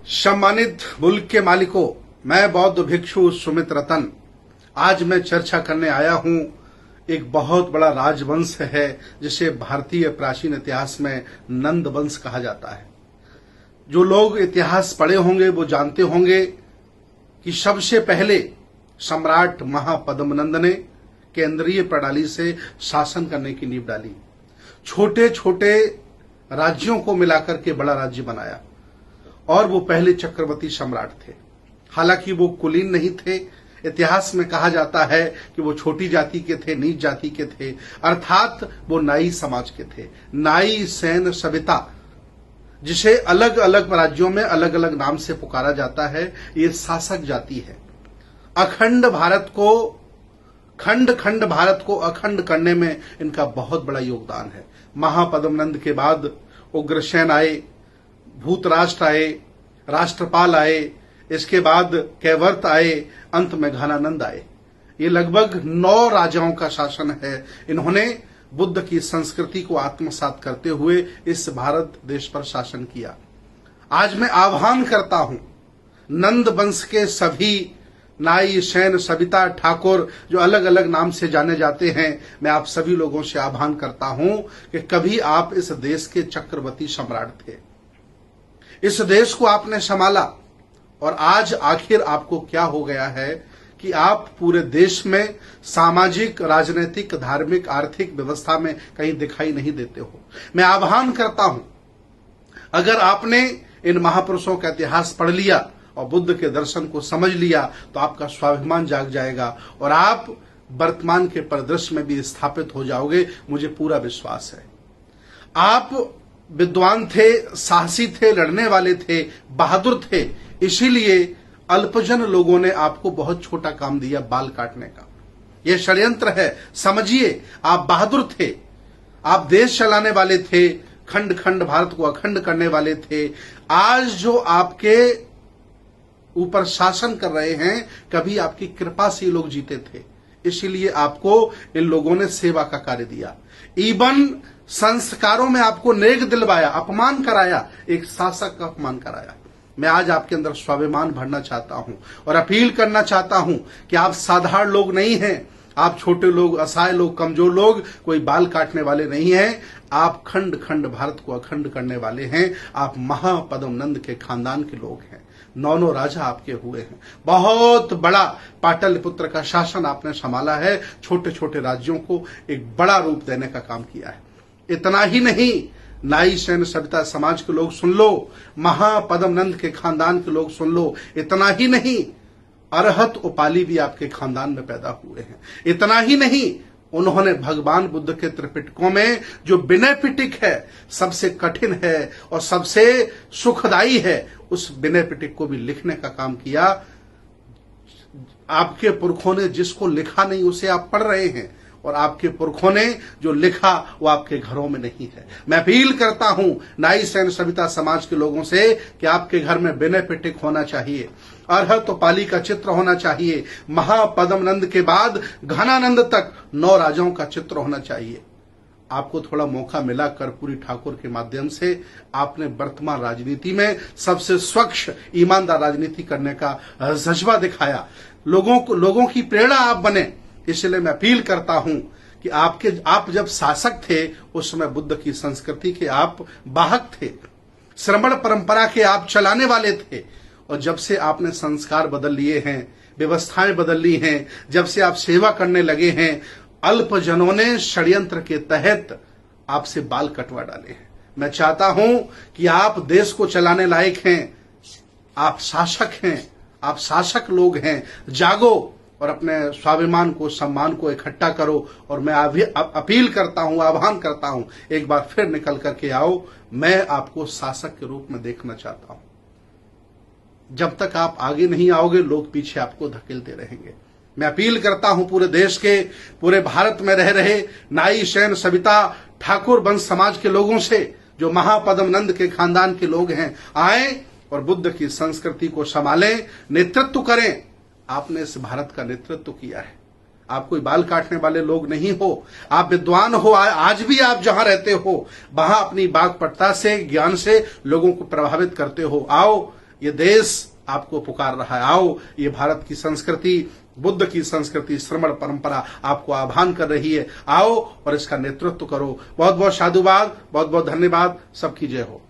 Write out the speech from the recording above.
सम्मानित मुल्क के मालिकों, मैं बौद्ध भिक्षु सुमित रतन आज मैं चर्चा करने आया हूं। एक बहुत बड़ा राजवंश है जिसे भारतीय प्राचीन इतिहास में नंद वंश कहा जाता है। जो लोग इतिहास पढ़े होंगे वो जानते होंगे कि सबसे पहले सम्राट महापद्मनंद ने केंद्रीय प्रणाली से शासन करने की नींव डाली। छोटे छोटे राज्यों को मिलाकर के बड़ा राज्य बनाया और वो पहले चक्रवर्ती सम्राट थे। हालांकि वो कुलीन नहीं थे। इतिहास में कहा जाता है कि वो छोटी जाति के थे, नीच जाति के थे, अर्थात वो नाई समाज के थे। नाई, सैन, सविता, जिसे अलग अलग राज्यों में अलग अलग नाम से पुकारा जाता है, ये शासक जाति है। अखंड भारत को खंड भारत को अखंड करने में इनका बहुत बड़ा योगदान है। महापद्मनंद के बाद उग्रसेन आए, भूतराष्ट्र आए, राष्ट्रपाल आए, इसके बाद कैवर्त आए, अंत में घनानंद आए। ये लगभग 9 राजाओं का शासन है। इन्होंने बुद्ध की संस्कृति को आत्मसात करते हुए इस भारत देश पर शासन किया। आज मैं आह्वान करता हूं नंद वंश के सभी नाई, सैन, सविता, ठाकुर जो अलग अलग नाम से जाने जाते हैं, मैं आप सभी लोगों से आह्वान करता हूं कि कभी आप इस देश के चक्रवर्ती सम्राट थे। इस देश को आपने संभाला और आज आखिर आपको क्या हो गया है कि आप पूरे देश में सामाजिक, राजनीतिक, धार्मिक, आर्थिक व्यवस्था में कहीं दिखाई नहीं देते हो। मैं आह्वान करता हूं, अगर आपने इन महापुरुषों का इतिहास पढ़ लिया और बुद्ध के दर्शन को समझ लिया तो आपका स्वाभिमान जाग जाएगा और आप वर्तमान के परिदृश्य में भी स्थापित हो जाओगे। मुझे पूरा विश्वास है। आप विद्वान थे, साहसी थे, लड़ने वाले थे, बहादुर थे, इसीलिए अल्पजन लोगों ने आपको बहुत छोटा काम दिया, बाल काटने का। यह षड्यंत्र है, समझिए। आप बहादुर थे, आप देश चलाने वाले थे, खंड खंड भारत को अखंड करने वाले थे। आज जो आपके ऊपर शासन कर रहे हैं, कभी आपकी कृपा से लोग जीते थे, इसीलिए आपको इन लोगों ने सेवा का कार्य दिया। इवन संस्कारों में आपको नेक दिलवाया, अपमान कराया, एक शासक का अपमान कराया। मैं आज आपके अंदर स्वाभिमान भरना चाहता हूं और अपील करना चाहता हूं कि आप साधारण लोग नहीं हैं। आप छोटे लोग, असहाय लोग, कमजोर लोग, कोई बाल काटने वाले नहीं हैं। आप खंड खंड भारत को अखंड करने वाले हैं। आप महापद्मनंद के खानदान के लोग हैं। 9 राजा आपके हुए हैं। बहुत बड़ा पाटलिपुत्र का शासन आपने संभाला है। छोटे छोटे राज्यों को एक बड़ा रूप देने का काम किया है। इतना ही नहीं, नाई, सैन, सविता समाज के लोग सुन लो, महापद्मनंद के खानदान के लोग सुन लो। इतना ही नहीं, अरहत उपाली भी आपके खानदान में पैदा हुए हैं। इतना ही नहीं, उन्होंने भगवान बुद्ध के त्रिपिटकों में जो विनय पिटक है, सबसे कठिन है और सबसे सुखदायी है, उस विनय पिटक को भी लिखने का काम किया। आपके पुरखों ने जिसको लिखा नहीं उसे आप पढ़ रहे हैं और आपके पुरखों ने जो लिखा वो आपके घरों में नहीं है। मैं अपील करता हूं नाई, सैन, सविता समाज के लोगों से कि आपके घर में विनय पिटक होना चाहिए, अरहत उपाली का चित्र होना चाहिए, महापद्मनंद के बाद घनानंद तक 9 राजाओं का चित्र होना चाहिए। आपको थोड़ा मौका मिला कर्पूरी ठाकुर के माध्यम से, आपने वर्तमान राजनीति में सबसे स्वच्छ, ईमानदार राजनीति करने का जज्बा दिखाया। लोगों की प्रेरणा आप बने। इसलिए मैं अपील करता हूं कि आप जब शासक थे उस समय बुद्ध की संस्कृति के आप वाहक थे, श्रमण परंपरा के आप चलाने वाले थे। और जब से आपने संस्कार बदल लिए हैं, व्यवस्थाएं बदल ली हैं, जब से आप सेवा करने लगे हैं, अल्पजनों ने षड्यंत्र के तहत आपसे बाल कटवा डाले हैं। मैं चाहता हूं कि आप देश को चलाने लायक हैं, आप शासक हैं, आप शासक लोग हैं। जागो और अपने स्वाभिमान को, सम्मान को इकट्ठा करो। और मैं अपील करता हूं, आह्वान करता हूं, एक बार फिर निकल करके आओ। मैं आपको शासक के रूप में देखना चाहता हूं। जब तक आप आगे नहीं आओगे, लोग पीछे आपको धकेलते रहेंगे। मैं अपील करता हूं पूरे देश के, पूरे भारत में रह रहे नाई, सैन, सविता, ठाकुर वंश समाज के लोगों से, जो महापद्मनंद के खानदान के लोग हैं, आए और बुद्ध की संस्कृति को संभालें, नेतृत्व करें। आपने इस भारत का नेतृत्व किया है। आप कोई बाल काटने वाले लोग नहीं हो, आप विद्वान हो। आज भी आप जहां रहते हो वहां अपनी वाक्पटुता से, ज्ञान से लोगों को प्रभावित करते हो। आओ ये देश आपको पुकार रहा है। आओ, ये भारत की संस्कृति, बुद्ध की संस्कृति, श्रमण परंपरा आपको आह्वान कर रही है। आओ और इसका नेतृत्व करो। बहुत बहुत साधुवाद, बहुत बहुत धन्यवाद। सबकी जय हो।